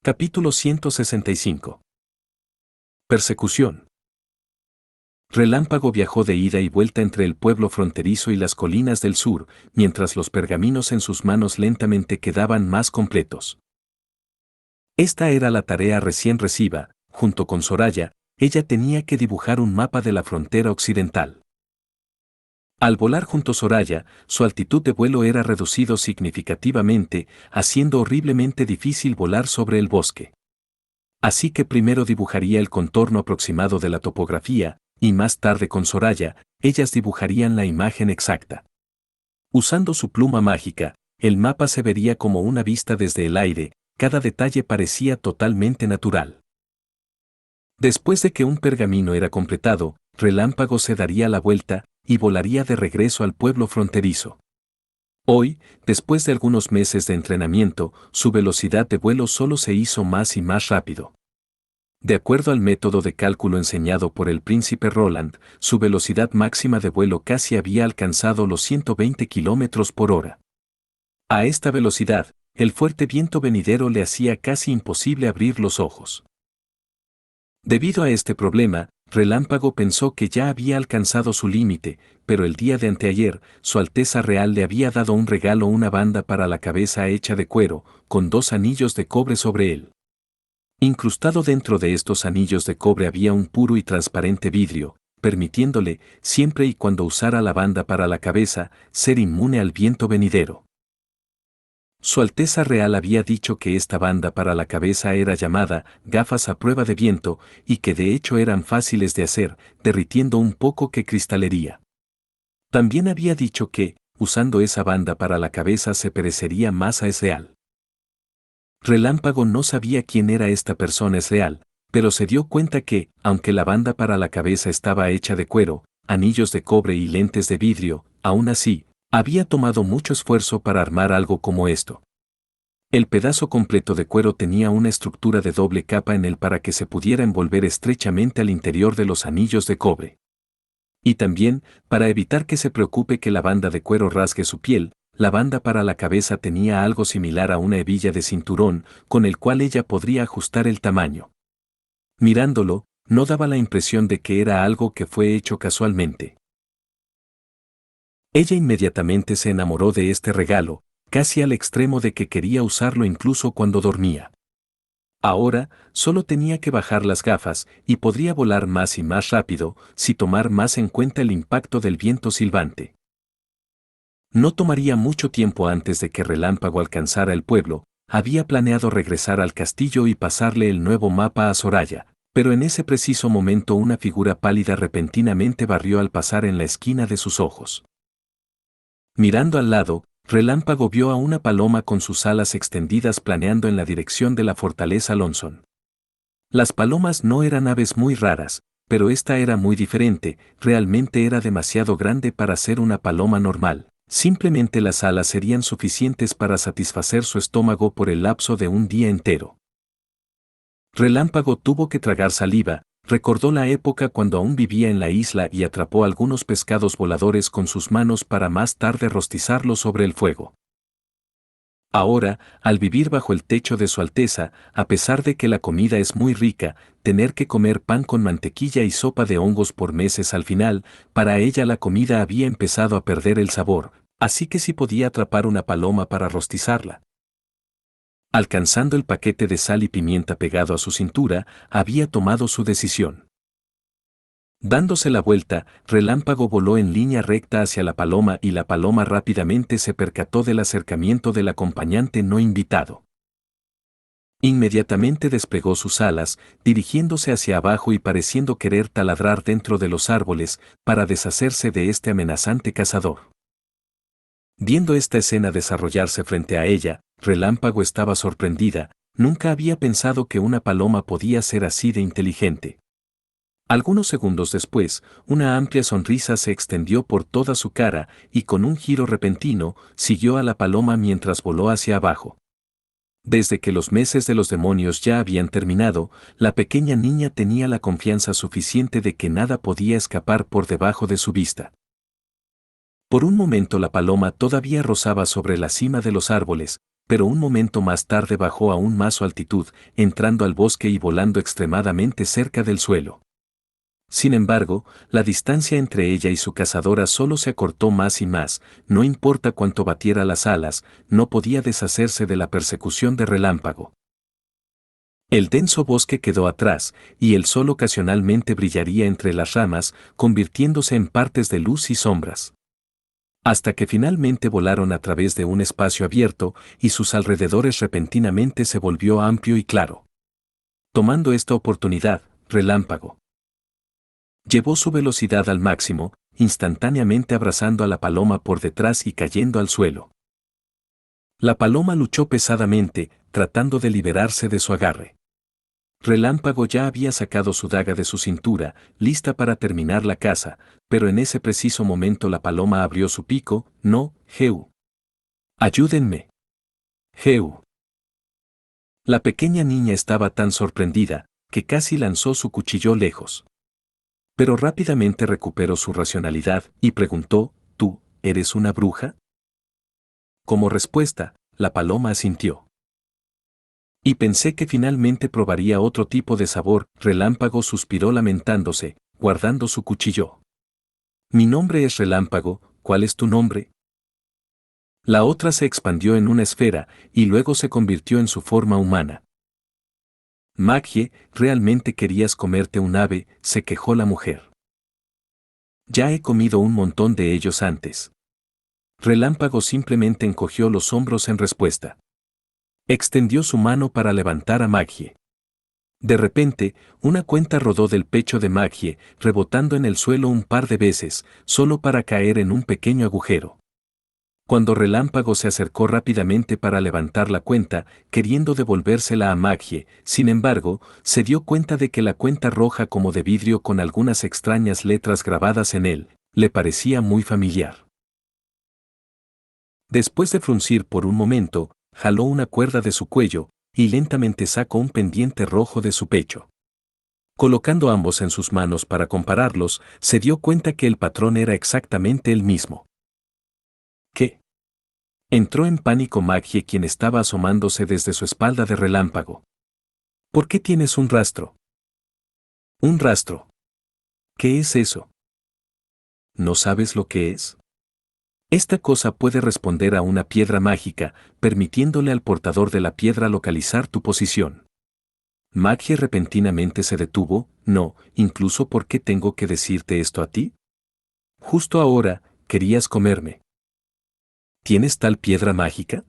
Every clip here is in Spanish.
Capítulo 165. Persecución. Relámpago viajó de ida y vuelta entre el pueblo fronterizo y las colinas del sur, mientras los pergaminos en sus manos lentamente quedaban más completos. Esta era la tarea recién recibida. Junto con Soraya, ella tenía que dibujar un mapa de la frontera occidental. Al volar junto a Soraya, su altitud de vuelo era reducido significativamente, haciendo horriblemente difícil volar sobre el bosque. Así que primero dibujaría el contorno aproximado de la topografía, y más tarde con Soraya, ellas dibujarían la imagen exacta. Usando su pluma mágica, el mapa se vería como una vista desde el aire, cada detalle parecía totalmente natural. Después de que un pergamino era completado, Relámpago se daría la vuelta y volaría de regreso al pueblo fronterizo. Hoy, después de algunos meses de entrenamiento, su velocidad de vuelo solo se hizo más y más rápido. De acuerdo al método de cálculo enseñado por el príncipe Roland, su velocidad máxima de vuelo casi había alcanzado los 120 kilómetros por hora. A esta velocidad, el fuerte viento venidero le hacía casi imposible abrir los ojos. Debido a este problema, Relámpago pensó que ya había alcanzado su límite, pero el día de anteayer, Su Alteza Real le había dado un regalo, una banda para la cabeza hecha de cuero, con 2 anillos de cobre sobre él. Incrustado dentro de estos anillos de cobre había un puro y transparente vidrio, permitiéndole, siempre y cuando usara la banda para la cabeza, ser inmune al viento venidero. Su Alteza Real había dicho que esta banda para la cabeza era llamada gafas a prueba de viento y que de hecho eran fáciles de hacer, derritiendo un poco que cristalería. También había dicho que, usando esa banda para la cabeza se perecería masa es real. Relámpago no sabía quién era esta persona es real, pero se dio cuenta que, aunque la banda para la cabeza estaba hecha de cuero, anillos de cobre y lentes de vidrio, aún así, había tomado mucho esfuerzo para armar algo como esto. El pedazo completo de cuero tenía una estructura de doble capa en él para que se pudiera envolver estrechamente al interior de los anillos de cobre. Y también, para evitar que se preocupe que la banda de cuero rasgue su piel, la banda para la cabeza tenía algo similar a una hebilla de cinturón, con el cual ella podría ajustar el tamaño. Mirándolo, no daba la impresión de que era algo que fue hecho casualmente. Ella inmediatamente se enamoró de este regalo, casi al extremo de que quería usarlo incluso cuando dormía. Ahora, solo tenía que bajar las gafas y podría volar más y más rápido si tomar más en cuenta el impacto del viento silbante. No tomaría mucho tiempo antes de que Relámpago alcanzara el pueblo. Había planeado regresar al castillo y pasarle el nuevo mapa a Soraya, pero en ese preciso momento una figura pálida repentinamente barrió al pasar en la esquina de sus ojos. Mirando al lado, Relámpago vio a una paloma con sus alas extendidas planeando en la dirección de la fortaleza Lonson. Las palomas no eran aves muy raras, pero esta era muy diferente, realmente era demasiado grande para ser una paloma normal. Simplemente las alas serían suficientes para satisfacer su estómago por el lapso de un día entero. Relámpago tuvo que tragar saliva. Recordó la época cuando aún vivía en la isla y atrapó algunos pescados voladores con sus manos para más tarde rostizarlos sobre el fuego. Ahora, al vivir bajo el techo de Su Alteza, a pesar de que la comida es muy rica, tener que comer pan con mantequilla y sopa de hongos por meses al final, para ella la comida había empezado a perder el sabor, así que sí podía atrapar una paloma para rostizarla. Alcanzando el paquete de sal y pimienta pegado a su cintura, había tomado su decisión. Dándose la vuelta, Relámpago voló en línea recta hacia la paloma y la paloma rápidamente se percató del acercamiento del acompañante no invitado. Inmediatamente desplegó sus alas, dirigiéndose hacia abajo y pareciendo querer taladrar dentro de los árboles para deshacerse de este amenazante cazador. Viendo esta escena desarrollarse frente a ella, Relámpago estaba sorprendida, nunca había pensado que una paloma podía ser así de inteligente. Algunos segundos después, una amplia sonrisa se extendió por toda su cara y con un giro repentino, siguió a la paloma mientras voló hacia abajo. Desde que los meses de los demonios ya habían terminado, la pequeña niña tenía la confianza suficiente de que nada podía escapar por debajo de su vista. Por un momento la paloma todavía rozaba sobre la cima de los árboles, pero un momento más tarde bajó aún más su altitud, entrando al bosque y volando extremadamente cerca del suelo. Sin embargo, la distancia entre ella y su cazadora solo se acortó más y más, no importa cuánto batiera las alas, no podía deshacerse de la persecución de Relámpago. El denso bosque quedó atrás, y el sol ocasionalmente brillaría entre las ramas, convirtiéndose en partes de luz y sombras. Hasta que finalmente volaron a través de un espacio abierto, y sus alrededores repentinamente se volvió amplio y claro. Tomando esta oportunidad, Relámpago llevó su velocidad al máximo, instantáneamente abrazando a la paloma por detrás y cayendo al suelo. La paloma luchó pesadamente, tratando de liberarse de su agarre. Relámpago ya había sacado su daga de su cintura, lista para terminar la caza, pero en ese preciso momento la paloma abrió su pico. No, Heu. Ayúdenme. Heu. La pequeña niña estaba tan sorprendida, que casi lanzó su cuchillo lejos. Pero rápidamente recuperó su racionalidad y preguntó, ¿tú, eres una bruja? Como respuesta, la paloma asintió. Y pensé que finalmente probaría otro tipo de sabor. Relámpago suspiró lamentándose, guardando su cuchillo. Mi nombre es Relámpago, ¿cuál es tu nombre? La otra se expandió en una esfera, y luego se convirtió en su forma humana. Magie, ¿realmente querías comerte un ave?, se quejó la mujer. Ya he comido un montón de ellos antes. Relámpago simplemente encogió los hombros en respuesta. Extendió su mano para levantar a Magie. De repente, una cuenta rodó del pecho de Magie, rebotando en el suelo un par de veces, solo para caer en un pequeño agujero. Cuando Relámpago se acercó rápidamente para levantar la cuenta, queriendo devolvérsela a Magie, sin embargo, se dio cuenta de que la cuenta roja como de vidrio con algunas extrañas letras grabadas en él, le parecía muy familiar. Después de fruncir por un momento, jaló una cuerda de su cuello, y lentamente sacó un pendiente rojo de su pecho. Colocando ambos en sus manos para compararlos, se dio cuenta que el patrón era exactamente el mismo. ¿Qué? Entró en pánico Magie, quien estaba asomándose desde su espalda de Relámpago. ¿Por qué tienes un rastro? ¿Un rastro? ¿Qué es eso? ¿No sabes lo que es? Esta cosa puede responder a una piedra mágica, permitiéndole al portador de la piedra localizar tu posición. Magie repentinamente se detuvo. No, incluso ¿por qué tengo que decirte esto a ti? Justo ahora, querías comerme. ¿Tienes tal piedra mágica?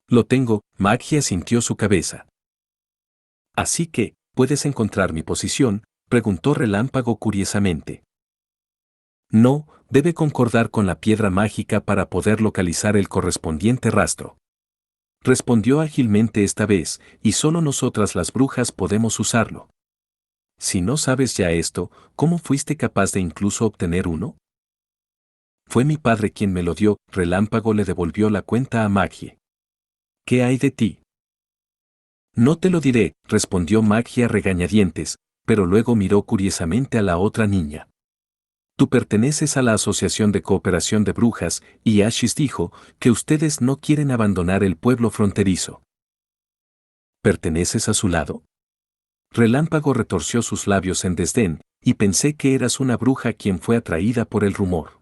Lo tengo, Magie asintió su cabeza. Así que, ¿puedes encontrar mi posición?, preguntó Relámpago curiosamente. No, debe concordar con la piedra mágica para poder localizar el correspondiente rastro. Respondió ágilmente esta vez, y solo nosotras las brujas podemos usarlo. Si no sabes ya esto, ¿cómo fuiste capaz de incluso obtener uno? Fue mi padre quien me lo dio. Relámpago le devolvió la cuenta a Magie. ¿Qué hay de ti? No te lo diré, respondió Magie a regañadientes, pero luego miró curiosamente a la otra niña. Tú perteneces a la Asociación de Cooperación de Brujas, y Ashis dijo que ustedes no quieren abandonar el pueblo fronterizo. ¿Perteneces a su lado? Relámpago retorció sus labios en desdén, y pensé que eras una bruja quien fue atraída por el rumor.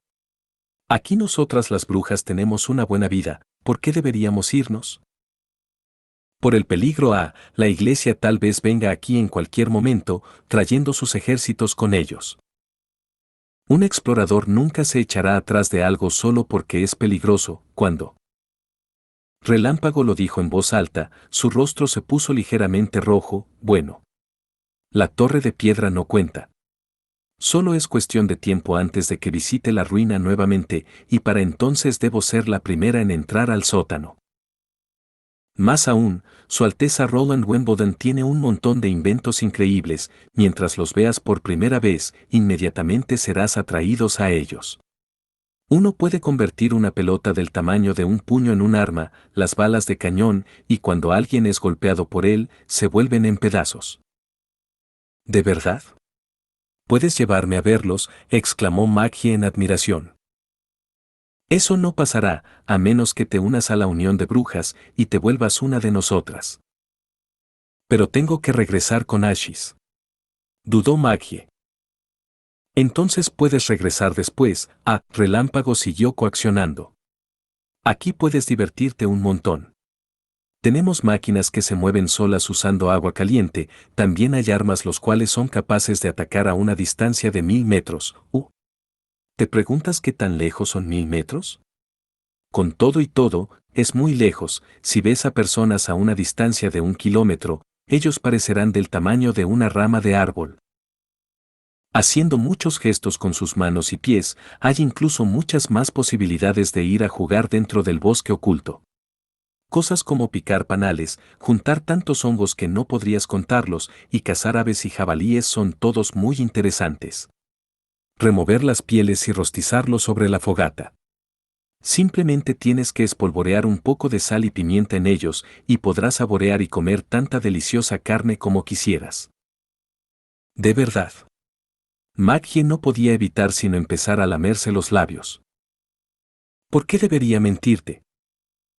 Aquí nosotras las brujas tenemos una buena vida, ¿por qué deberíamos irnos? Por el peligro la iglesia tal vez venga aquí en cualquier momento, trayendo sus ejércitos con ellos. Un explorador nunca se echará atrás de algo solo porque es peligroso. Cuando Relámpago lo dijo en voz alta, su rostro se puso ligeramente rojo. Bueno. La torre de piedra no cuenta. Solo es cuestión de tiempo antes de que visite la ruina nuevamente, y para entonces debo ser la primera en entrar al sótano. Más aún, Su Alteza Roland Wimbledon tiene un montón de inventos increíbles. Mientras los veas por primera vez, inmediatamente serás atraídos a ellos. Uno puede convertir una pelota del tamaño de un puño en un arma, las balas de cañón, y cuando alguien es golpeado por él, se vuelven en pedazos. ¿De verdad? ¿Puedes llevarme a verlos?, exclamó Magie en admiración. Eso no pasará, a menos que te unas a la unión de brujas y te vuelvas una de nosotras. Pero tengo que regresar con Ashis. Dudó Maggie. Entonces puedes regresar después. Relámpago siguió coaccionando. Aquí puedes divertirte un montón. Tenemos máquinas que se mueven solas usando agua caliente, también hay armas los cuales son capaces de atacar a una distancia de 1000 metros. ¿Te preguntas qué tan lejos son 1000 metros? Con todo y todo, es muy lejos. Si ves a personas a una distancia de 1 kilómetro, ellos parecerán del tamaño de una rama de árbol. Haciendo muchos gestos con sus manos y pies, hay incluso muchas más posibilidades de ir a jugar dentro del bosque oculto. Cosas como picar panales, juntar tantos hongos que no podrías contarlos y cazar aves y jabalíes son todos muy interesantes. Remover las pieles y rostizarlos sobre la fogata. Simplemente tienes que espolvorear un poco de sal y pimienta en ellos y podrás saborear y comer tanta deliciosa carne como quisieras. De verdad. Maggie no podía evitar sino empezar a lamerse los labios. ¿Por qué debería mentirte?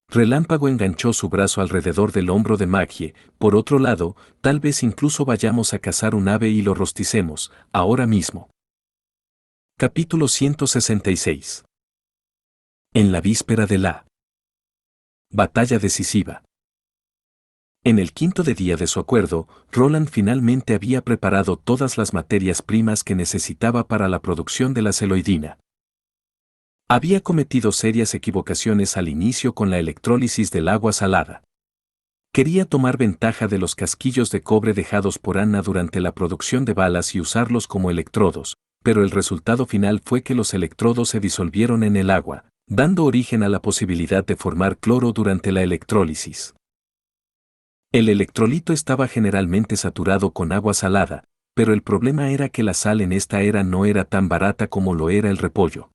Relámpago enganchó su brazo alrededor del hombro de Maggie. Por otro lado, tal vez incluso vayamos a cazar un ave y lo rosticemos, ahora mismo. Capítulo 166. En la víspera de la batalla decisiva. En el quinto día de su acuerdo, Roland finalmente había preparado todas las materias primas que necesitaba para la producción de la celoidina. Había cometido serias equivocaciones al inicio con la electrólisis del agua salada. Quería tomar ventaja de los casquillos de cobre dejados por Anna durante la producción de balas y usarlos como electrodos, pero el resultado final fue que los electrodos se disolvieron en el agua, dando origen a la posibilidad de formar cloro durante la electrólisis. El electrolito estaba generalmente saturado con agua salada, pero el problema era que la sal en esta era no era tan barata como lo era el repollo.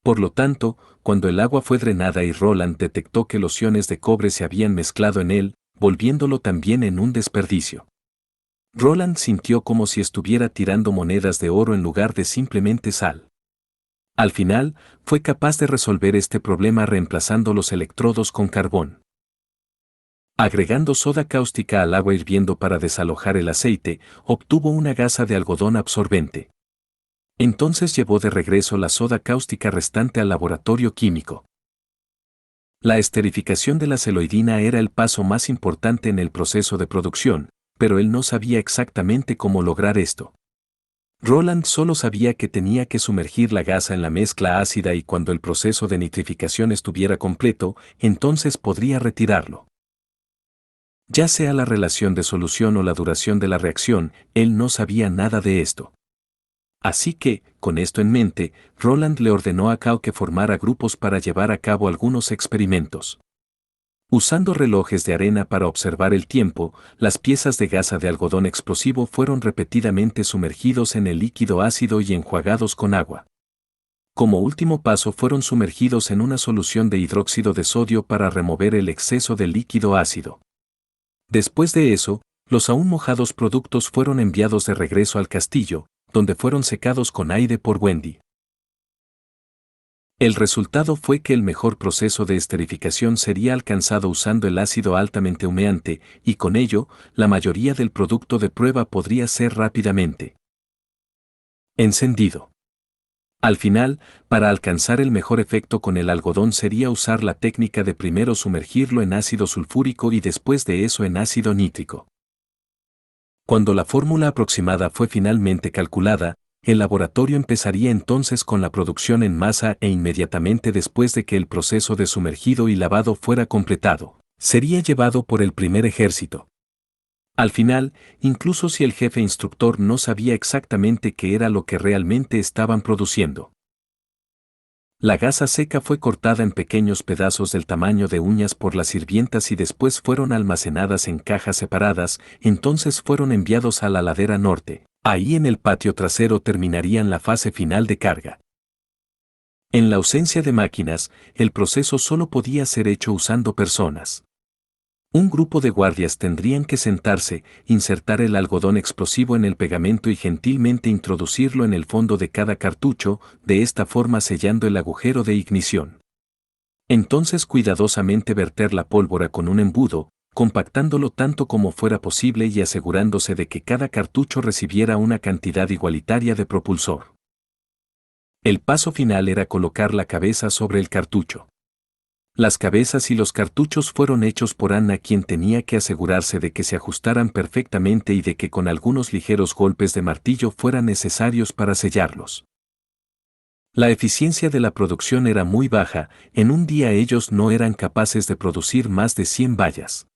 Por lo tanto, cuando el agua fue drenada y Roland detectó que los iones de cobre se habían mezclado en él, volviéndolo también en un desperdicio. Roland sintió como si estuviera tirando monedas de oro en lugar de simplemente sal. Al final, fue capaz de resolver este problema reemplazando los electrodos con carbón. Agregando soda cáustica al agua hirviendo para desalojar el aceite, obtuvo una gasa de algodón absorbente. Entonces llevó de regreso la soda cáustica restante al laboratorio químico. La esterificación de la celoidina era el paso más importante en el proceso de producción, pero él no sabía exactamente cómo lograr esto. Roland solo sabía que tenía que sumergir la gasa en la mezcla ácida y cuando el proceso de nitrificación estuviera completo, entonces podría retirarlo. Ya sea la relación de solución o la duración de la reacción, él no sabía nada de esto. Así que, con esto en mente, Roland le ordenó a Cao que formara grupos para llevar a cabo algunos experimentos. Usando relojes de arena para observar el tiempo, las piezas de gasa de algodón explosivo fueron repetidamente sumergidos en el líquido ácido y enjuagados con agua. Como último paso fueron sumergidos en una solución de hidróxido de sodio para remover el exceso de líquido ácido. Después de eso, los aún mojados productos fueron enviados de regreso al castillo, donde fueron secados con aire por Wendy. El resultado fue que el mejor proceso de esterificación sería alcanzado usando el ácido altamente humeante, y con ello, la mayoría del producto de prueba podría ser rápidamente encendido. Al final, para alcanzar el mejor efecto con el algodón sería usar la técnica de primero sumergirlo en ácido sulfúrico y después de eso en ácido nítrico. Cuando la fórmula aproximada fue finalmente calculada, el laboratorio empezaría entonces con la producción en masa e inmediatamente después de que el proceso de sumergido y lavado fuera completado, sería llevado por el primer ejército. Al final, incluso si el jefe instructor no sabía exactamente qué era lo que realmente estaban produciendo. La gasa seca fue cortada en pequeños pedazos del tamaño de uñas por las sirvientas y después fueron almacenadas en cajas separadas, entonces fueron enviados a la ladera norte. Ahí en el patio trasero terminarían la fase final de carga. En la ausencia de máquinas, el proceso solo podía ser hecho usando personas. Un grupo de guardias tendrían que sentarse, insertar el algodón explosivo en el pegamento y gentilmente introducirlo en el fondo de cada cartucho, de esta forma sellando el agujero de ignición. Entonces cuidadosamente verter la pólvora con un embudo, compactándolo tanto como fuera posible y asegurándose de que cada cartucho recibiera una cantidad igualitaria de propulsor. El paso final era colocar la cabeza sobre el cartucho. Las cabezas y los cartuchos fueron hechos por Anna, quien tenía que asegurarse de que se ajustaran perfectamente y de que con algunos ligeros golpes de martillo fueran necesarios para sellarlos. La eficiencia de la producción era muy baja, en un día ellos no eran capaces de producir más de 100 vallas.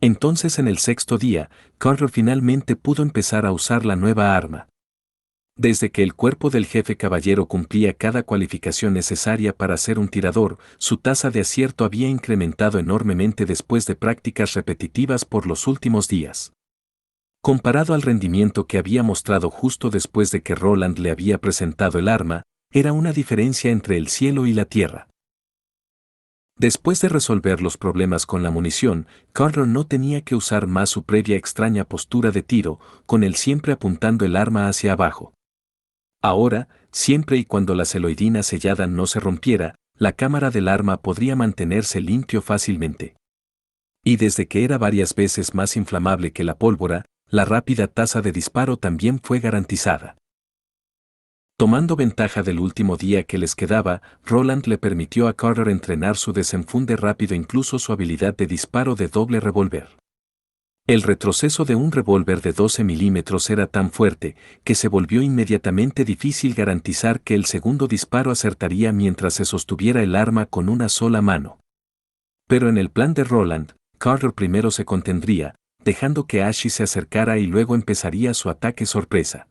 Entonces en el sexto día, Carter finalmente pudo empezar a usar la nueva arma. Desde que el cuerpo del jefe caballero cumplía cada cualificación necesaria para ser un tirador, su tasa de acierto había incrementado enormemente después de prácticas repetitivas por los últimos días. Comparado al rendimiento que había mostrado justo después de que Roland le había presentado el arma, era una diferencia entre el cielo y la tierra. Después de resolver los problemas con la munición, Carter no tenía que usar más su previa extraña postura de tiro, con él siempre apuntando el arma hacia abajo. Ahora, siempre y cuando la celoidina sellada no se rompiera, la cámara del arma podría mantenerse limpio fácilmente. Y desde que era varias veces más inflamable que la pólvora, la rápida tasa de disparo también fue garantizada. Tomando ventaja del último día que les quedaba, Roland le permitió a Carter entrenar su desenfunde rápido, incluso su habilidad de disparo de doble revólver. El retroceso de un revólver de 12 milímetros era tan fuerte que se volvió inmediatamente difícil garantizar que el segundo disparo acertaría mientras se sostuviera el arma con una sola mano. Pero en el plan de Roland, Carter primero se contendría, dejando que Ashley se acercara y luego empezaría su ataque sorpresa.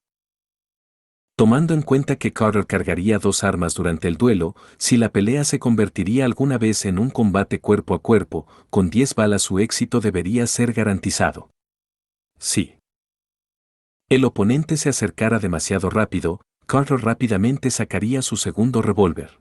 Tomando en cuenta que Carter cargaría dos armas durante el duelo, si la pelea se convertiría alguna vez en un combate cuerpo a cuerpo, con 10 balas su éxito debería ser garantizado. Sí. El oponente se acercara demasiado rápido, Carter rápidamente sacaría su segundo revólver.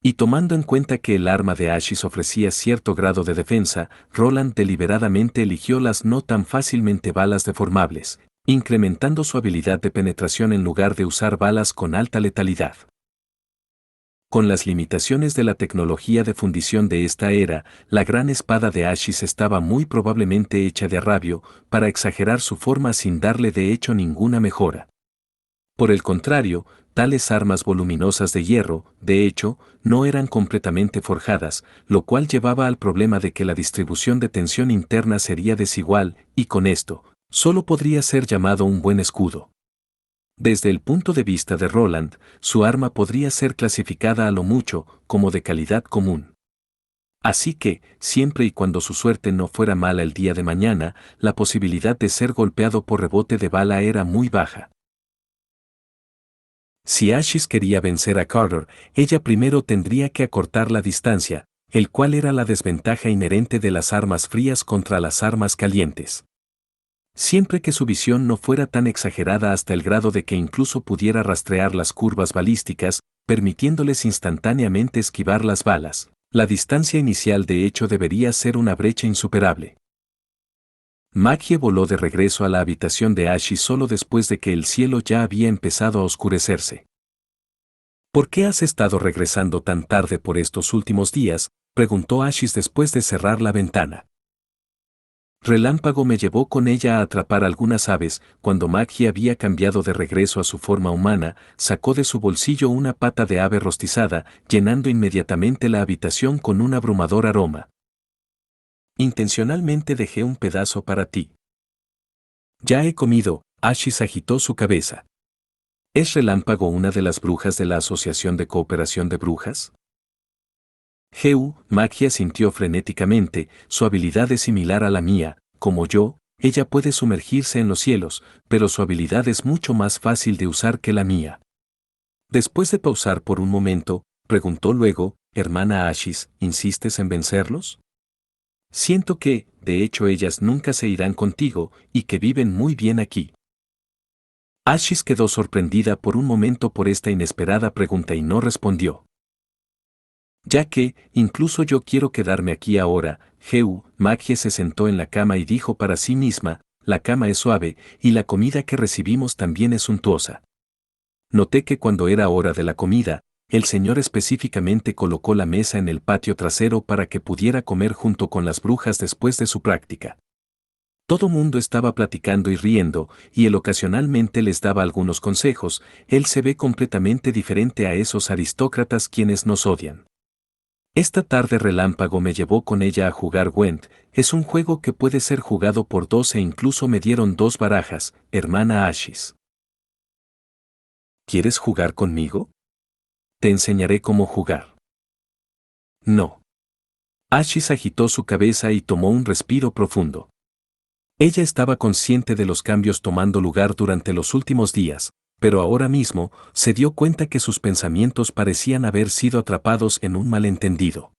Y tomando en cuenta que el arma de Ashley ofrecía cierto grado de defensa, Roland deliberadamente eligió las no tan fácilmente balas deformables, incrementando su habilidad de penetración en lugar de usar balas con alta letalidad. Con las limitaciones de la tecnología de fundición de esta era, la gran espada de Ashis estaba muy probablemente hecha de arrabio, para exagerar su forma sin darle de hecho ninguna mejora. Por el contrario, tales armas voluminosas de hierro, de hecho, no eran completamente forjadas, lo cual llevaba al problema de que la distribución de tensión interna sería desigual, y con esto, solo podría ser llamado un buen escudo. Desde el punto de vista de Roland, su arma podría ser clasificada a lo mucho como de calidad común. Así que, siempre y cuando su suerte no fuera mala el día de mañana, la posibilidad de ser golpeado por rebote de bala era muy baja. Si Ashis quería vencer a Carter, ella primero tendría que acortar la distancia, el cual era la desventaja inherente de las armas frías contra las armas calientes. Siempre que su visión no fuera tan exagerada hasta el grado de que incluso pudiera rastrear las curvas balísticas, permitiéndoles instantáneamente esquivar las balas, la distancia inicial de hecho debería ser una brecha insuperable. Maggie voló de regreso a la habitación de Ashis solo después de que el cielo ya había empezado a oscurecerse. ¿Por qué has estado regresando tan tarde por estos últimos días?, preguntó Ashis después de cerrar la ventana. Relámpago me llevó con ella a atrapar algunas aves. Cuando Maggie había cambiado de regreso a su forma humana, sacó de su bolsillo una pata de ave rostizada, llenando inmediatamente la habitación con un abrumador aroma. Intencionalmente dejé un pedazo para ti. Ya he comido. Ashis agitó su cabeza. ¿Es Relámpago una de las brujas de la Asociación de Cooperación de Brujas? Maggie asintió frenéticamente, su habilidad es similar a la mía, como yo, ella puede sumergirse en los cielos, pero su habilidad es mucho más fácil de usar que la mía. Después de pausar por un momento, preguntó luego, hermana Ashis, ¿insistes en vencerlos? Siento que, de hecho, ellas nunca se irán contigo, y que viven muy bien aquí. Ashis quedó sorprendida por un momento por esta inesperada pregunta y no respondió. Ya que, incluso yo quiero quedarme aquí ahora. Maggie se sentó en la cama y dijo para sí misma, la cama es suave, y la comida que recibimos también es suntuosa. Noté que cuando era hora de la comida, el señor específicamente colocó la mesa en el patio trasero para que pudiera comer junto con las brujas después de su práctica. Todo mundo estaba platicando y riendo, y él ocasionalmente les daba algunos consejos. Él se ve completamente diferente a esos aristócratas quienes nos odian. Esta tarde Relámpago me llevó con ella a jugar Gwent. Es un juego que puede ser jugado por dos e incluso me dieron 2 barajas, hermana Ashis. ¿Quieres jugar conmigo? Te enseñaré cómo jugar. No. Ashis agitó su cabeza y tomó un respiro profundo. Ella estaba consciente de los cambios tomando lugar durante los últimos días, pero ahora mismo se dio cuenta que sus pensamientos parecían haber sido atrapados en un malentendido.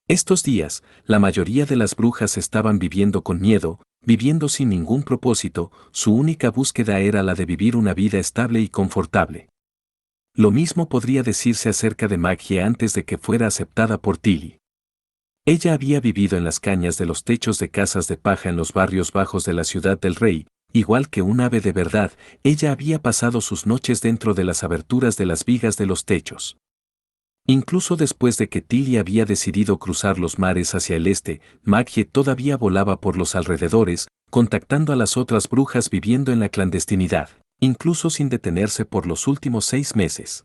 Estos días, la mayoría de las brujas estaban viviendo con miedo, viviendo sin ningún propósito, su única búsqueda era la de vivir una vida estable y confortable. Lo mismo podría decirse acerca de Maggie antes de que fuera aceptada por Tilly. Ella había vivido en las cañas de los techos de casas de paja en los barrios bajos de la ciudad del rey, igual que un ave de verdad, ella había pasado sus noches dentro de las aberturas de las vigas de los techos. Incluso después de que Tilly había decidido cruzar los mares hacia el este, Maggie todavía volaba por los alrededores, contactando a las otras brujas viviendo en la clandestinidad, incluso sin detenerse por los últimos 6 meses.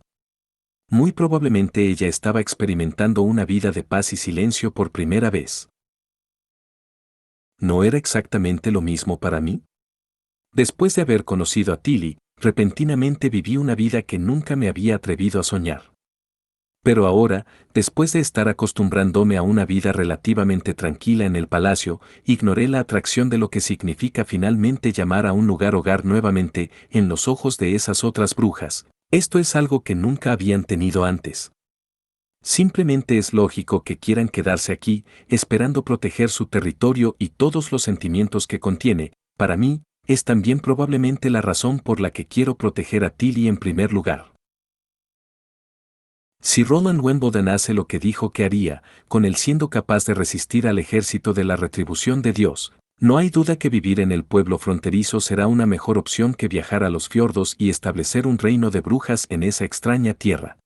Muy probablemente ella estaba experimentando una vida de paz y silencio por primera vez. ¿No era exactamente lo mismo para mí? Después de haber conocido a Tilly, repentinamente viví una vida que nunca me había atrevido a soñar. Pero ahora, después de estar acostumbrándome a una vida relativamente tranquila en el palacio, ignoré la atracción de lo que significa finalmente llamar a un lugar hogar nuevamente en los ojos de esas otras brujas. Esto es algo que nunca habían tenido antes. Simplemente es lógico que quieran quedarse aquí, esperando proteger su territorio y todos los sentimientos que contiene. Para mí, es también probablemente la razón por la que quiero proteger a Tilly en primer lugar. Si Roland Wimbledon hace lo que dijo que haría, con él siendo capaz de resistir al ejército de la retribución de Dios, no hay duda que vivir en el pueblo fronterizo será una mejor opción que viajar a los fiordos y establecer un reino de brujas en esa extraña tierra.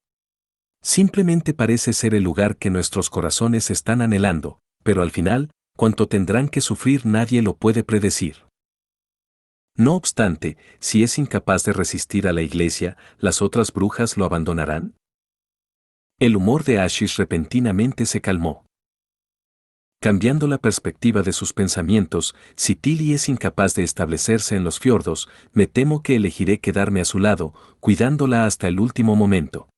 Simplemente parece ser el lugar que nuestros corazones están anhelando, pero al final, cuánto tendrán que sufrir nadie lo puede predecir. No obstante, si es incapaz de resistir a la iglesia, ¿las otras brujas lo abandonarán? El humor de Ashis repentinamente se calmó. Cambiando la perspectiva de sus pensamientos, si Tilly es incapaz de establecerse en los fiordos, me temo que elegiré quedarme a su lado, cuidándola hasta el último momento.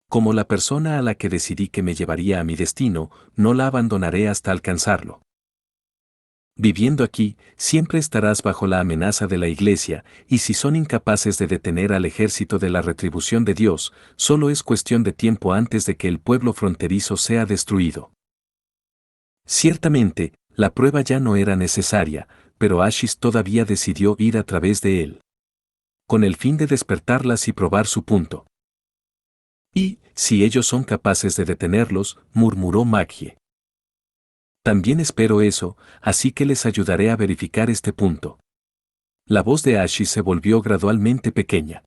Como la persona a la que decidí que me llevaría a mi destino, no la abandonaré hasta alcanzarlo. Viviendo aquí, siempre estarás bajo la amenaza de la iglesia, y si son incapaces de detener al ejército de la retribución de Dios, solo es cuestión de tiempo antes de que el pueblo fronterizo sea destruido. Ciertamente, la prueba ya no era necesaria, pero Ashis todavía decidió ir a través de él. Con el fin de despertarlas y probar su punto. Y, si ellos son capaces de detenerlos, murmuró Maggie. También espero eso, así que les ayudaré a verificar este punto. La voz de Ashis se volvió gradualmente pequeña.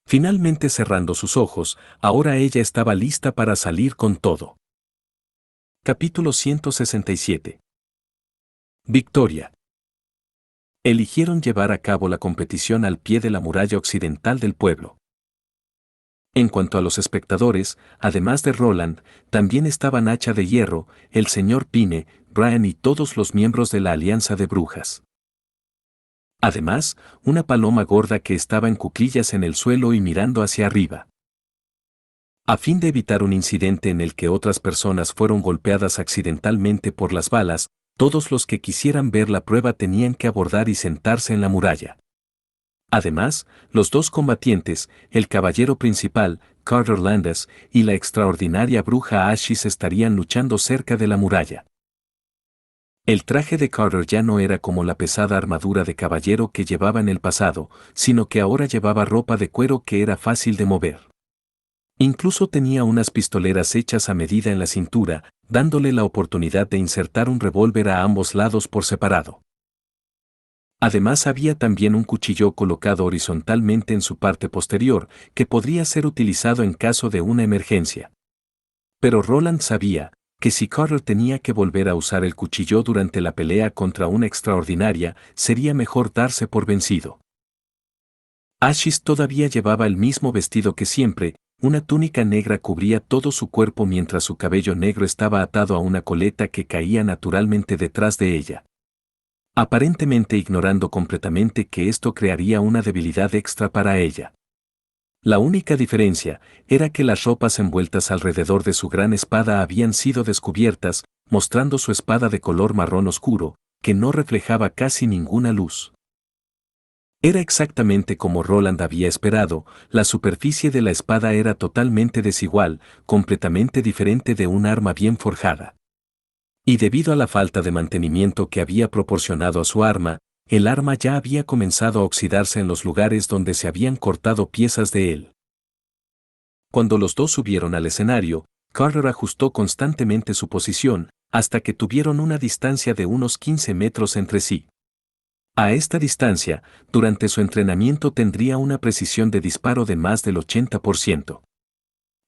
Finalmente cerrando sus ojos, ahora ella estaba lista para salir con todo. Capítulo 167. Victoria. Eligieron llevar a cabo la competición al pie de la muralla occidental del pueblo. En cuanto a los espectadores, además de Roland, también estaban Hacha de Hierro, el señor Pine, Brian y todos los miembros de la Alianza de Brujas. Además, una paloma gorda que estaba en cuclillas en el suelo y mirando hacia arriba. A fin de evitar un incidente en el que otras personas fueron golpeadas accidentalmente por las balas, todos los que quisieran ver la prueba tenían que abordar y sentarse en la muralla. Además, los 2 combatientes, el caballero principal, Carter Landis, y la extraordinaria bruja Ashis estarían luchando cerca de la muralla. El traje de Carter ya no era como la pesada armadura de caballero que llevaba en el pasado, sino que ahora llevaba ropa de cuero que era fácil de mover. Incluso tenía unas pistoleras hechas a medida en la cintura, dándole la oportunidad de insertar un revólver a ambos lados por separado. Además había también un cuchillo colocado horizontalmente en su parte posterior, que podría ser utilizado en caso de una emergencia. Pero Roland sabía que si Carter tenía que volver a usar el cuchillo durante la pelea contra una extraordinaria, sería mejor darse por vencido. Ashis todavía llevaba el mismo vestido que siempre, una túnica negra cubría todo su cuerpo mientras su cabello negro estaba atado a una coleta que caía naturalmente detrás de ella. Aparentemente ignorando completamente que esto crearía una debilidad extra para ella. La única diferencia era que las ropas envueltas alrededor de su gran espada habían sido descubiertas, mostrando su espada de color marrón oscuro, que no reflejaba casi ninguna luz. Era exactamente como Roland había esperado, la superficie de la espada era totalmente desigual, completamente diferente de un arma bien forjada. Y debido a la falta de mantenimiento que había proporcionado a su arma, el arma ya había comenzado a oxidarse en los lugares donde se habían cortado piezas de él. Cuando los dos subieron al escenario, Carter ajustó constantemente su posición, hasta que tuvieron una distancia de unos 15 metros entre sí. A esta distancia, durante su entrenamiento tendría una precisión de disparo de más del 80%.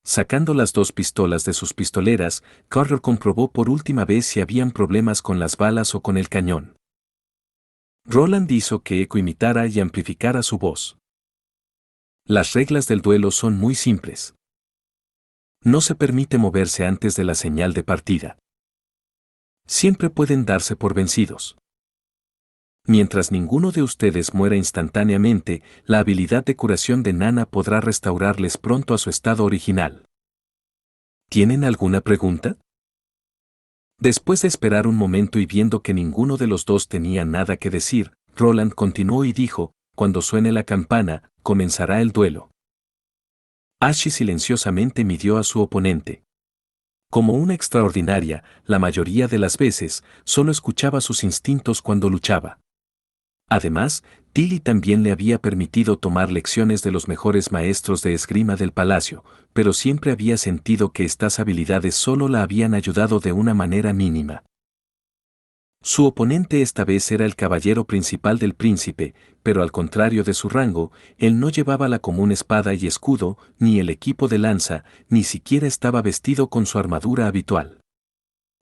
Sacando las dos pistolas de sus pistoleras, Carter comprobó por última vez si habían problemas con las balas o con el cañón. Roland hizo que Echo imitara y amplificara su voz. Las reglas del duelo son muy simples. No se permite moverse antes de la señal de partida. Siempre pueden darse por vencidos. Mientras ninguno de ustedes muera instantáneamente, la habilidad de curación de Nana podrá restaurarles pronto a su estado original. ¿Tienen alguna pregunta? Después de esperar un momento y viendo que ninguno de los dos tenía nada que decir, Roland continuó y dijo, cuando suene la campana, comenzará el duelo. Ashi silenciosamente midió a su oponente. Como una extraordinaria, la mayoría de las veces, solo escuchaba sus instintos cuando luchaba. Además, Tilly también le había permitido tomar lecciones de los mejores maestros de esgrima del palacio, pero siempre había sentido que estas habilidades solo la habían ayudado de una manera mínima. Su oponente esta vez era el caballero principal del príncipe, pero al contrario de su rango, él no llevaba la común espada y escudo, ni el equipo de lanza, ni siquiera estaba vestido con su armadura habitual.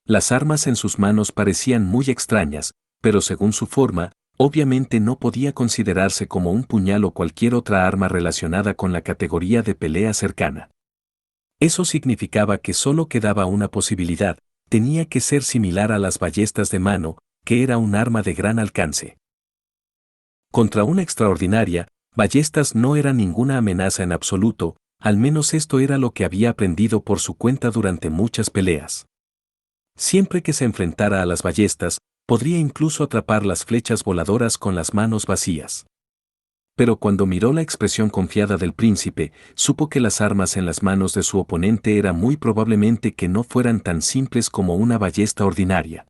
Las armas en sus manos parecían muy extrañas, pero según su forma, obviamente no podía considerarse como un puñal o cualquier otra arma relacionada con la categoría de pelea cercana. Eso significaba que solo quedaba una posibilidad, tenía que ser similar a las ballestas de mano, que era un arma de gran alcance. Contra una extraordinaria, ballestas no eran ninguna amenaza en absoluto, al menos esto era lo que había aprendido por su cuenta durante muchas peleas. Siempre que se enfrentara a las ballestas, podría incluso atrapar las flechas voladoras con las manos vacías. Pero cuando miró la expresión confiada del príncipe, supo que las armas en las manos de su oponente era muy probablemente que no fueran tan simples como una ballesta ordinaria.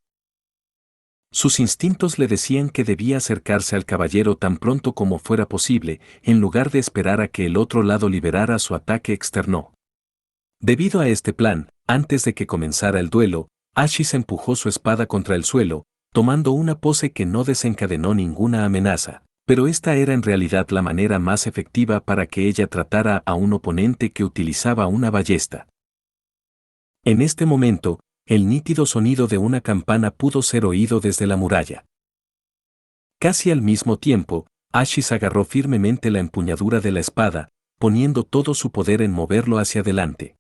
Sus instintos le decían que debía acercarse al caballero tan pronto como fuera posible, en lugar de esperar a que el otro lado liberara su ataque externo. Debido a este plan, antes de que comenzara el duelo, Ashis empujó su espada contra el suelo, tomando una pose que no desencadenó ninguna amenaza, pero esta era en realidad la manera más efectiva para que ella tratara a un oponente que utilizaba una ballesta. En este momento, el nítido sonido de una campana pudo ser oído desde la muralla. Casi al mismo tiempo, Ashis agarró firmemente la empuñadura de la espada, poniendo todo su poder en moverlo hacia adelante.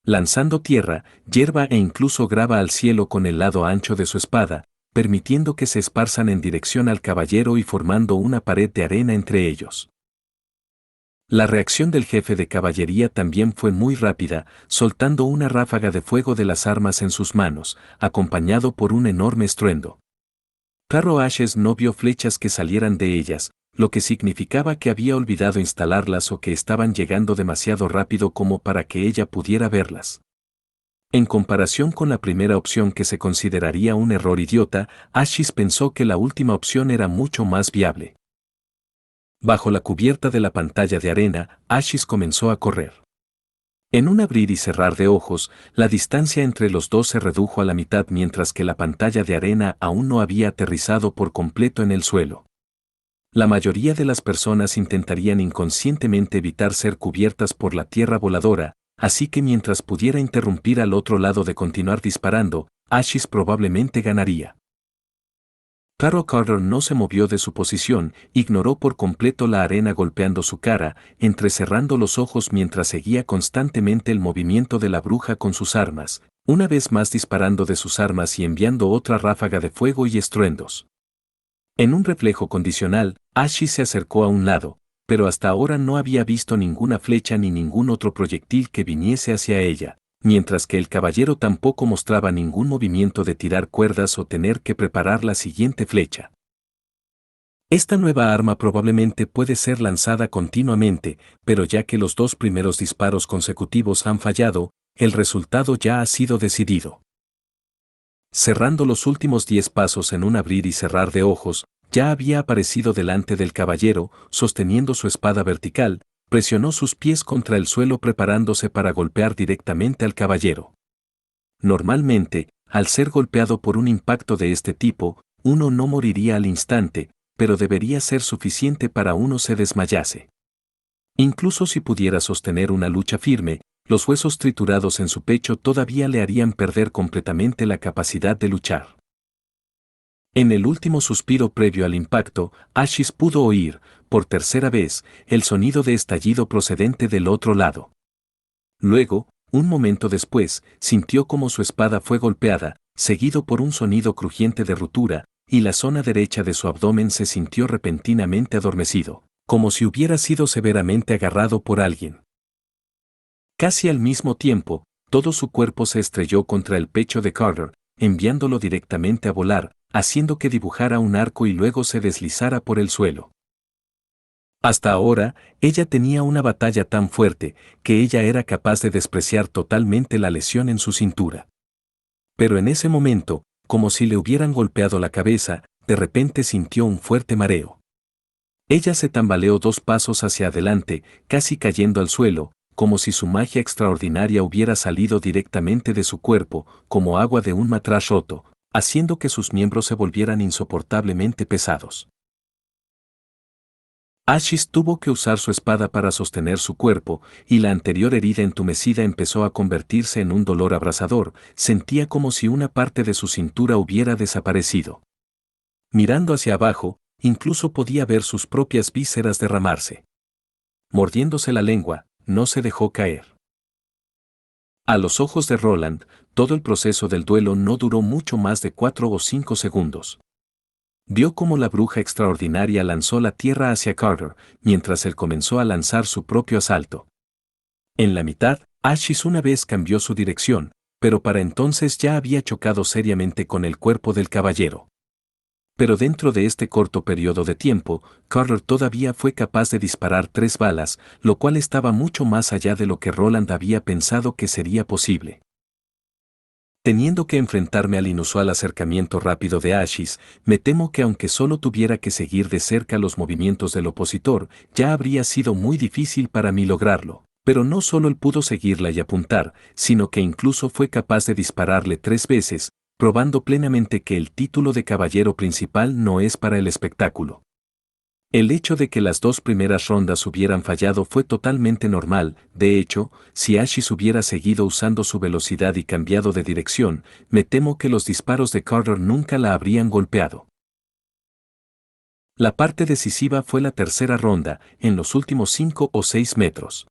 Lanzando tierra, hierba e incluso grava al cielo con el lado ancho de su espada, permitiendo que se esparzan en dirección al caballero y formando una pared de arena entre ellos. La reacción del jefe de caballería también fue muy rápida, soltando una ráfaga de fuego de las armas en sus manos, acompañado por un enorme estruendo. Claro, Ashes no vio flechas que salieran de ellas, lo que significaba que había olvidado instalarlas o que estaban llegando demasiado rápido como para que ella pudiera verlas. En comparación con la primera opción que se consideraría un error idiota, Ashis pensó que la última opción era mucho más viable. Bajo la cubierta de la pantalla de arena, Ashis comenzó a correr. En un abrir y cerrar de ojos, la distancia entre los dos se redujo a la mitad mientras que la pantalla de arena aún no había aterrizado por completo en el suelo. La mayoría de las personas intentarían inconscientemente evitar ser cubiertas por la tierra voladora, así que mientras pudiera interrumpir al otro lado de continuar disparando, Ashish probablemente ganaría. Carol Carter no se movió de su posición, ignoró por completo la arena golpeando su cara, entrecerrando los ojos mientras seguía constantemente el movimiento de la bruja con sus armas, una vez más disparando de sus armas y enviando otra ráfaga de fuego y estruendos. En un reflejo condicional, Ashish se acercó a un lado, pero hasta ahora no había visto ninguna flecha ni ningún otro proyectil que viniese hacia ella, mientras que el caballero tampoco mostraba ningún movimiento de tirar cuerdas o tener que preparar la siguiente flecha. Esta nueva arma probablemente puede ser lanzada continuamente, pero ya que los dos primeros disparos consecutivos han fallado, el resultado ya ha sido decidido. Cerrando los últimos 10 pasos en un abrir y cerrar de ojos, ya había aparecido delante del caballero, sosteniendo su espada vertical, presionó sus pies contra el suelo preparándose para golpear directamente al caballero. Normalmente, al ser golpeado por un impacto de este tipo, uno no moriría al instante, pero debería ser suficiente para uno se desmayase. Incluso si pudiera sostener una lucha firme, los huesos triturados en su pecho todavía le harían perder completamente la capacidad de luchar. En el último suspiro previo al impacto, Ashish pudo oír, por tercera vez, el sonido de estallido procedente del otro lado. Luego, un momento después, sintió como su espada fue golpeada, seguido por un sonido crujiente de ruptura, y la zona derecha de su abdomen se sintió repentinamente adormecido, como si hubiera sido severamente agarrado por alguien. Casi al mismo tiempo, todo su cuerpo se estrelló contra el pecho de Carter, enviándolo directamente a volar, haciendo que dibujara un arco y luego se deslizara por el suelo. Hasta ahora, ella tenía una batalla tan fuerte, que ella era capaz de despreciar totalmente la lesión en su cintura. Pero en ese momento, como si le hubieran golpeado la cabeza, de repente sintió un fuerte mareo. Ella se tambaleó 2 pasos hacia adelante, casi cayendo al suelo, como si su magia extraordinaria hubiera salido directamente de su cuerpo, como agua de un matraz roto, haciendo que sus miembros se volvieran insoportablemente pesados. Ashish tuvo que usar su espada para sostener su cuerpo, y la anterior herida entumecida empezó a convertirse en un dolor abrasador, sentía como si una parte de su cintura hubiera desaparecido. Mirando hacia abajo, incluso podía ver sus propias vísceras derramarse. Mordiéndose la lengua, no se dejó caer. A los ojos de Roland, todo el proceso del duelo no duró mucho más de 4 o 5 segundos. Vio cómo la bruja extraordinaria lanzó la tierra hacia Carter, mientras él comenzó a lanzar su propio asalto. En la mitad, Ashish una vez cambió su dirección, pero para entonces ya había chocado seriamente con el cuerpo del caballero. Pero dentro de este corto periodo de tiempo, Carter todavía fue capaz de disparar 3 balas, lo cual estaba mucho más allá de lo que Roland había pensado que sería posible. Teniendo que enfrentarme al inusual acercamiento rápido de Ashish, me temo que aunque solo tuviera que seguir de cerca los movimientos del opositor, ya habría sido muy difícil para mí lograrlo. Pero no solo él pudo seguirla y apuntar, sino que incluso fue capaz de dispararle 3 veces, probando plenamente que el título de caballero principal no es para el espectáculo. El hecho de que las 2 primeras rondas hubieran fallado fue totalmente normal, de hecho, si Ashish hubiera seguido usando su velocidad y cambiado de dirección, me temo que los disparos de Carter nunca la habrían golpeado. La parte decisiva fue la tercera ronda, en los últimos 5 o 6 metros.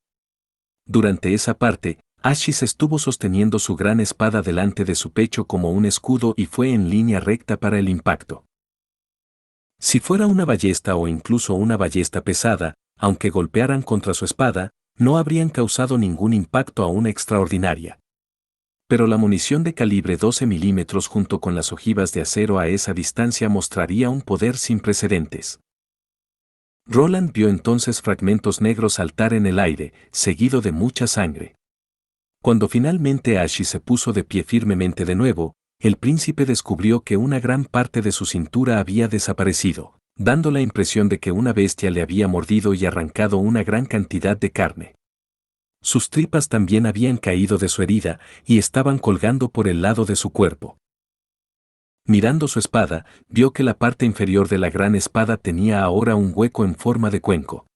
Durante esa parte, Ashish estuvo sosteniendo su gran espada delante de su pecho como un escudo y fue en línea recta para el impacto. Si fuera una ballesta o incluso una ballesta pesada, aunque golpearan contra su espada, no habrían causado ningún impacto a una extraordinaria. Pero la munición de calibre 12 milímetros junto con las ojivas de acero a esa distancia mostraría un poder sin precedentes. Roland vio entonces fragmentos negros saltar en el aire, seguido de mucha sangre. Cuando finalmente Ashish se puso de pie firmemente de nuevo, el príncipe descubrió que una gran parte de su cintura había desaparecido, dando la impresión de que una bestia le había mordido y arrancado una gran cantidad de carne. Sus tripas también habían caído de su herida y estaban colgando por el lado de su cuerpo. Mirando su espada, vio que la parte inferior de la gran espada tenía ahora un hueco en forma de cuenco.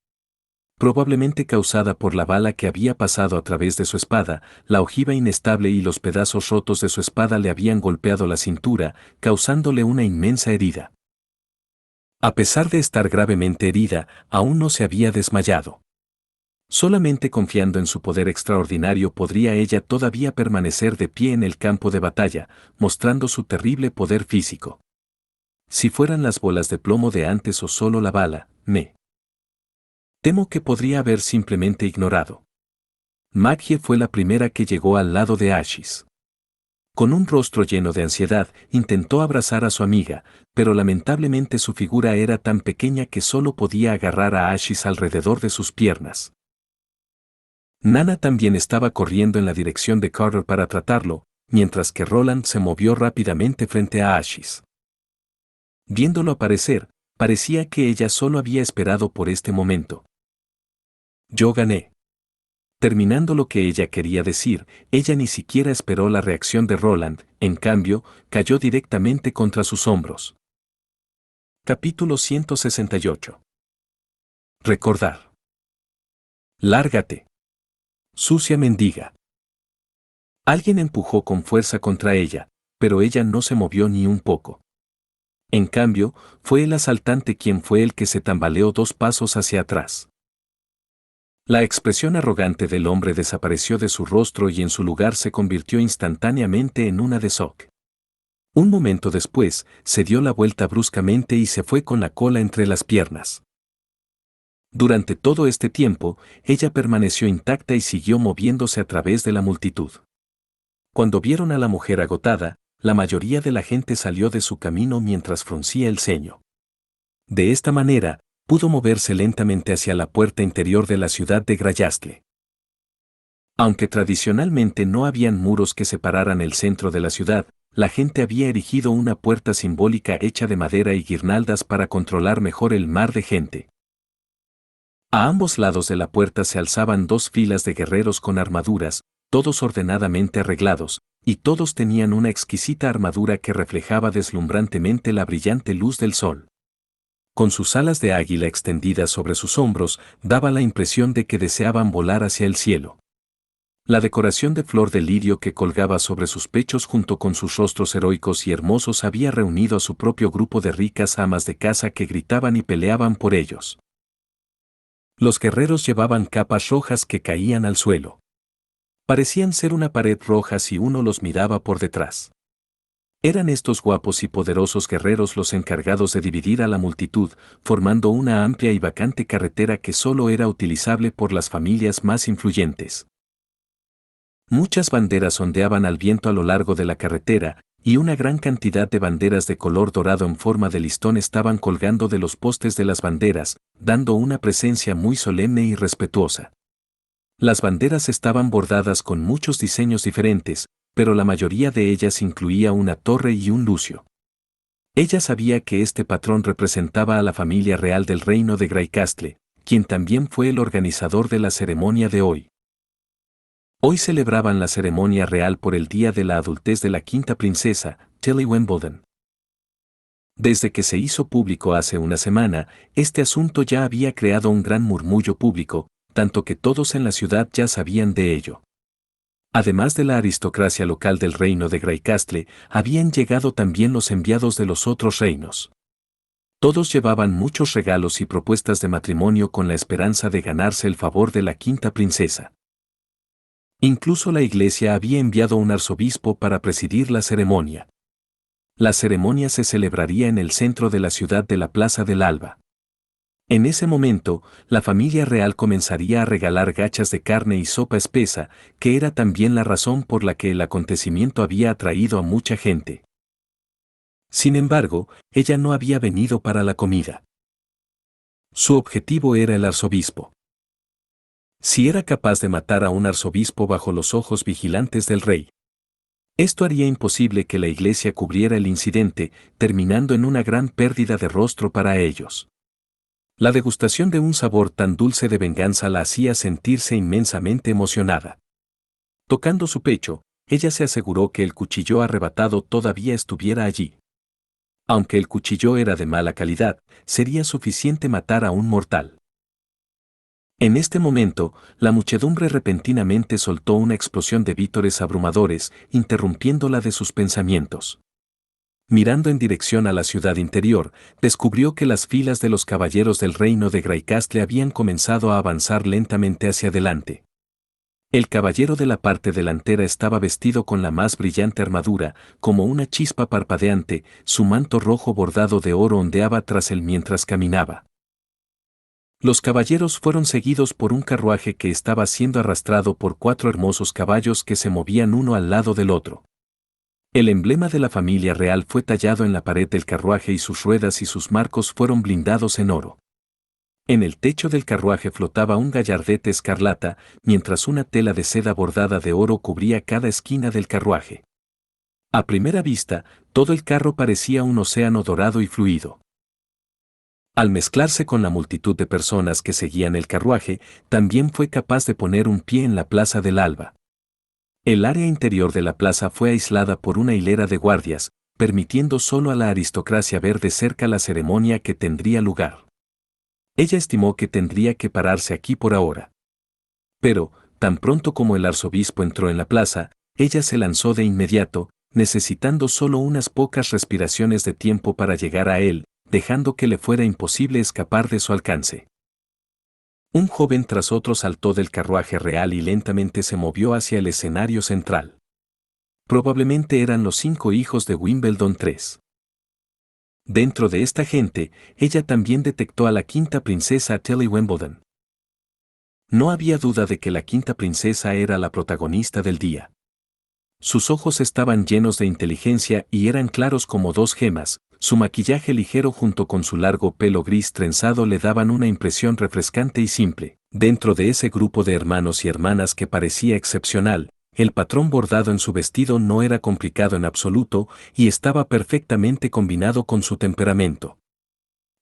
Probablemente causada por la bala que había pasado a través de su espada, la ojiva inestable y los pedazos rotos de su espada le habían golpeado la cintura, causándole una inmensa herida. A pesar de estar gravemente herida, aún no se había desmayado. Solamente confiando en su poder extraordinario podría ella todavía permanecer de pie en el campo de batalla, mostrando su terrible poder físico. Si fueran las bolas de plomo de antes o solo la bala, me temo que podría haber simplemente ignorado. Maggie fue la primera que llegó al lado de Ashis. Con un rostro lleno de ansiedad, intentó abrazar a su amiga, pero lamentablemente su figura era tan pequeña que solo podía agarrar a Ashis alrededor de sus piernas. Nana también estaba corriendo en la dirección de Carter para tratarlo, mientras que Roland se movió rápidamente frente a Ashis. Viéndolo aparecer, parecía que ella solo había esperado por este momento. Yo gané. Terminando lo que ella quería decir, ella ni siquiera esperó la reacción de Roland, en cambio, cayó directamente contra sus hombros. Capítulo 168. Recordar. Lárgate. Sucia mendiga. Alguien empujó con fuerza contra ella, pero ella no se movió ni un poco. En cambio, fue el asaltante quien fue el que se tambaleó 2 pasos hacia atrás. La expresión arrogante del hombre desapareció de su rostro y en su lugar se convirtió instantáneamente en una de shock. Un momento después, se dio la vuelta bruscamente y se fue con la cola entre las piernas. Durante todo este tiempo, ella permaneció intacta y siguió moviéndose a través de la multitud. Cuando vieron a la mujer agotada, la mayoría de la gente salió de su camino mientras fruncía el ceño. De esta manera, pudo moverse lentamente hacia la puerta interior de la ciudad de Grayastle. Aunque tradicionalmente no habían muros que separaran el centro de la ciudad, la gente había erigido una puerta simbólica hecha de madera y guirnaldas para controlar mejor el mar de gente. A ambos lados de la puerta se alzaban 2 filas de guerreros con armaduras, todos ordenadamente arreglados, y todos tenían una exquisita armadura que reflejaba deslumbrantemente la brillante luz del sol. Con sus alas de águila extendidas sobre sus hombros, daba la impresión de que deseaban volar hacia el cielo. La decoración de flor de lirio que colgaba sobre sus pechos junto con sus rostros heroicos y hermosos había reunido a su propio grupo de ricas amas de casa que gritaban y peleaban por ellos. Los guerreros llevaban capas rojas que caían al suelo. Parecían ser una pared roja si uno los miraba por detrás. Eran estos guapos y poderosos guerreros los encargados de dividir a la multitud, formando una amplia y vacante carretera que solo era utilizable por las familias más influyentes. Muchas banderas ondeaban al viento a lo largo de la carretera, y una gran cantidad de banderas de color dorado en forma de listón estaban colgando de los postes de las banderas, dando una presencia muy solemne y respetuosa. Las banderas estaban bordadas con muchos diseños diferentes, pero la mayoría de ellas incluía una torre y un lucio. Ella sabía que este patrón representaba a la familia real del reino de Greycastle, quien también fue el organizador de la ceremonia de hoy. Hoy celebraban la ceremonia real por el día de la adultez de la quinta princesa, Tilly Wimbledon. Desde que se hizo público hace una semana, este asunto ya había creado un gran murmullo público, tanto que todos en la ciudad ya sabían de ello. Además de la aristocracia local del reino de Greycastle, habían llegado también los enviados de los otros reinos. Todos llevaban muchos regalos y propuestas de matrimonio con la esperanza de ganarse el favor de la quinta princesa. Incluso la iglesia había enviado un arzobispo para presidir la ceremonia. La ceremonia se celebraría en el centro de la ciudad de la Plaza del Alba. En ese momento, la familia real comenzaría a regalar gachas de carne y sopa espesa, que era también la razón por la que el acontecimiento había atraído a mucha gente. Sin embargo, ella no había venido para la comida. Su objetivo era el arzobispo. Si era capaz de matar a un arzobispo bajo los ojos vigilantes del rey, esto haría imposible que la iglesia cubriera el incidente, terminando en una gran pérdida de rostro para ellos. La degustación de un sabor tan dulce de venganza la hacía sentirse inmensamente emocionada. Tocando su pecho, ella se aseguró que el cuchillo arrebatado todavía estuviera allí. Aunque el cuchillo era de mala calidad, sería suficiente matar a un mortal. En este momento, la muchedumbre repentinamente soltó una explosión de vítores abrumadores, interrumpiéndola de sus pensamientos. Mirando en dirección a la ciudad interior, descubrió que las filas de los caballeros del reino de Graicastle habían comenzado a avanzar lentamente hacia adelante. El caballero de la parte delantera estaba vestido con la más brillante armadura, como una chispa parpadeante, su manto rojo bordado de oro ondeaba tras él mientras caminaba. Los caballeros fueron seguidos por un carruaje que estaba siendo arrastrado por 4 hermosos caballos que se movían uno al lado del otro. El emblema de la familia real fue tallado en la pared del carruaje y sus ruedas y sus marcos fueron blindados en oro. En el techo del carruaje flotaba un gallardete escarlata, mientras una tela de seda bordada de oro cubría cada esquina del carruaje. A primera vista, todo el carro parecía un océano dorado y fluido. Al mezclarse con la multitud de personas que seguían el carruaje, también fue capaz de poner un pie en la Plaza del Alba. El área interior de la plaza fue aislada por una hilera de guardias, permitiendo solo a la aristocracia ver de cerca la ceremonia que tendría lugar. Ella estimó que tendría que pararse aquí por ahora. Pero, tan pronto como el arzobispo entró en la plaza, ella se lanzó de inmediato, necesitando solo unas pocas respiraciones de tiempo para llegar a él, dejando que le fuera imposible escapar de su alcance. Un joven tras otro saltó del carruaje real y lentamente se movió hacia el escenario central. Probablemente eran los 5 hijos de Wimbledon III. Dentro de esta gente, ella también detectó a la quinta princesa Tilly Wimbledon. No había duda de que la quinta princesa era la protagonista del día. Sus ojos estaban llenos de inteligencia y eran claros como 2 gemas, su maquillaje ligero junto con su largo pelo gris trenzado le daban una impresión refrescante y simple. Dentro de ese grupo de hermanos y hermanas que parecía excepcional, el patrón bordado en su vestido no era complicado en absoluto y estaba perfectamente combinado con su temperamento.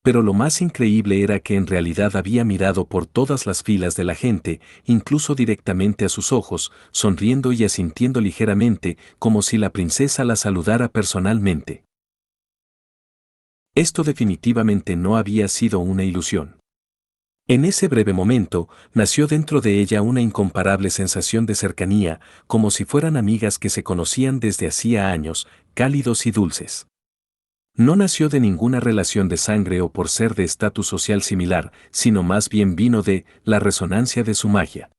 Pero lo más increíble era que en realidad había mirado por todas las filas de la gente, incluso directamente a sus ojos, sonriendo y asintiendo ligeramente, como si la princesa la saludara personalmente. Esto definitivamente no había sido una ilusión. En ese breve momento, nació dentro de ella una incomparable sensación de cercanía, como si fueran amigas que se conocían desde hacía años, cálidos y dulces. No nació de ninguna relación de sangre o por ser de estatus social similar, sino más bien vino de la resonancia de su magia.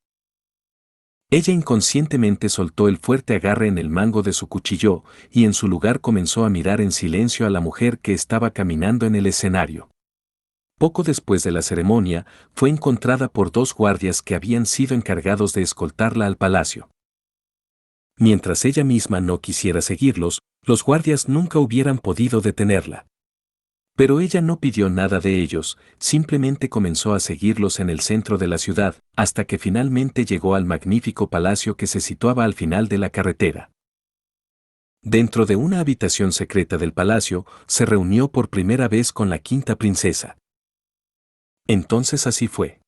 Ella inconscientemente soltó el fuerte agarre en el mango de su cuchillo y en su lugar comenzó a mirar en silencio a la mujer que estaba caminando en el escenario. Poco después de la ceremonia, fue encontrada por 2 guardias que habían sido encargados de escoltarla al palacio. Mientras ella misma no quisiera seguirlos, los guardias nunca hubieran podido detenerla. Pero ella no pidió nada de ellos, simplemente comenzó a seguirlos en el centro de la ciudad, hasta que finalmente llegó al magnífico palacio que se situaba al final de la carretera. Dentro de una habitación secreta del palacio, se reunió por primera vez con la quinta princesa. Entonces así fue.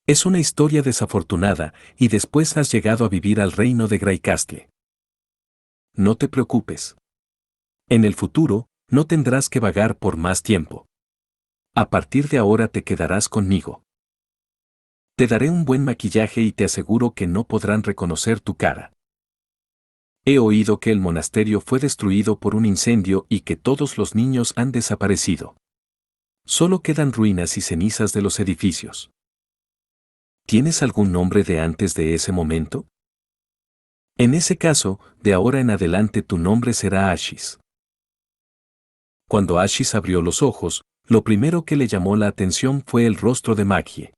Es una historia desafortunada, y después has llegado a vivir al reino de Graicastle. No te preocupes. En el futuro, no tendrás que vagar por más tiempo. A partir de ahora te quedarás conmigo. Te daré un buen maquillaje y te aseguro que no podrán reconocer tu cara. He oído que el monasterio fue destruido por un incendio y que todos los niños han desaparecido. Solo quedan ruinas y cenizas de los edificios. ¿Tienes algún nombre de antes de ese momento? En ese caso, de ahora en adelante tu nombre será Ashis. Cuando Ashis abrió los ojos, lo primero que le llamó la atención fue el rostro de Maggie.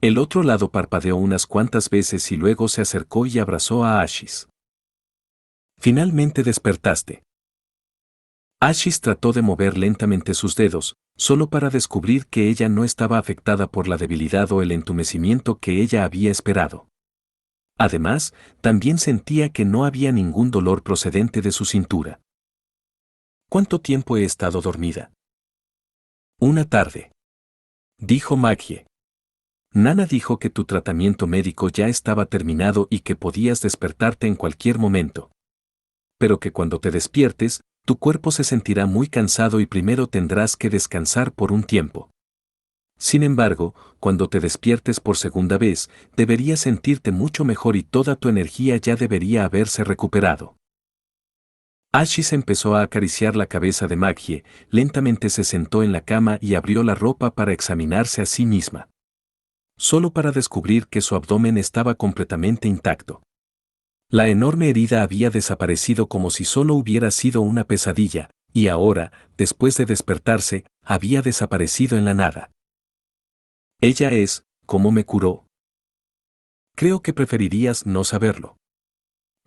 El otro lado parpadeó unas cuantas veces y luego se acercó y abrazó a Ashis. Finalmente despertaste. Ashis trató de mover lentamente sus dedos, solo para descubrir que ella no estaba afectada por la debilidad o el entumecimiento que ella había esperado. Además, también sentía que no había ningún dolor procedente de su cintura. ¿Cuánto tiempo he estado dormida? Una tarde, dijo Maggie. Nana dijo que tu tratamiento médico ya estaba terminado y que podías despertarte en cualquier momento. Pero que cuando te despiertes, tu cuerpo se sentirá muy cansado y primero tendrás que descansar por un tiempo. Sin embargo, cuando te despiertes por segunda vez, deberías sentirte mucho mejor y toda tu energía ya debería haberse recuperado. Ashis empezó a acariciar la cabeza de Maggie, lentamente se sentó en la cama y abrió la ropa para examinarse a sí misma. Solo para descubrir que su abdomen estaba completamente intacto. La enorme herida había desaparecido como si solo hubiera sido una pesadilla, y ahora, después de despertarse, había desaparecido en la nada. Ella es, ¿cómo me curó? Creo que preferirías no saberlo.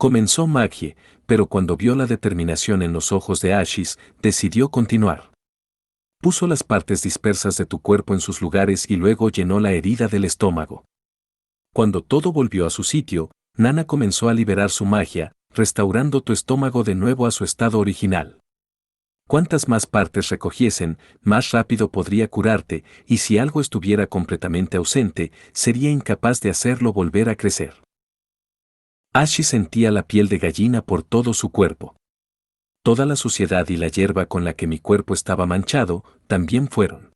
Comenzó Maggie, pero cuando vio la determinación en los ojos de Ashis, decidió continuar. Puso las partes dispersas de tu cuerpo en sus lugares y luego llenó la herida del estómago. Cuando todo volvió a su sitio, Nana comenzó a liberar su magia, restaurando tu estómago de nuevo a su estado original. Cuantas más partes recogiesen, más rápido podría curarte, y si algo estuviera completamente ausente, sería incapaz de hacerlo volver a crecer. Ashi sentía la piel de gallina por todo su cuerpo. Toda la suciedad y la hierba con la que mi cuerpo estaba manchado, también fueron.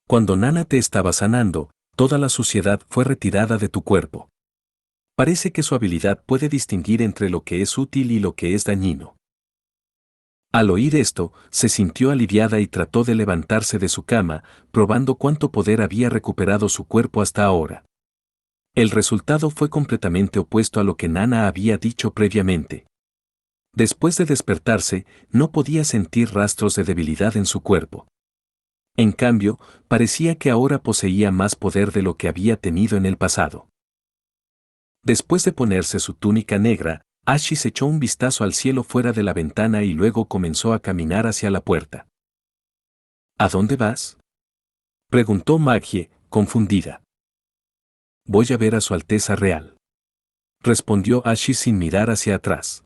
Cuando Nana te estaba sanando, toda la suciedad fue retirada de tu cuerpo. Parece que su habilidad puede distinguir entre lo que es útil y lo que es dañino. Al oír esto, se sintió aliviada y trató de levantarse de su cama, probando cuánto poder había recuperado su cuerpo hasta ahora. El resultado fue completamente opuesto a lo que Nana había dicho previamente. Después de despertarse, no podía sentir rastros de debilidad en su cuerpo. En cambio, parecía que ahora poseía más poder de lo que había tenido en el pasado. Después de ponerse su túnica negra, Ashis echó un vistazo al cielo fuera de la ventana y luego comenzó a caminar hacia la puerta. ¿A dónde vas? Preguntó Maggie, confundida. Voy a ver a Su Alteza Real. Respondió Ashis sin mirar hacia atrás.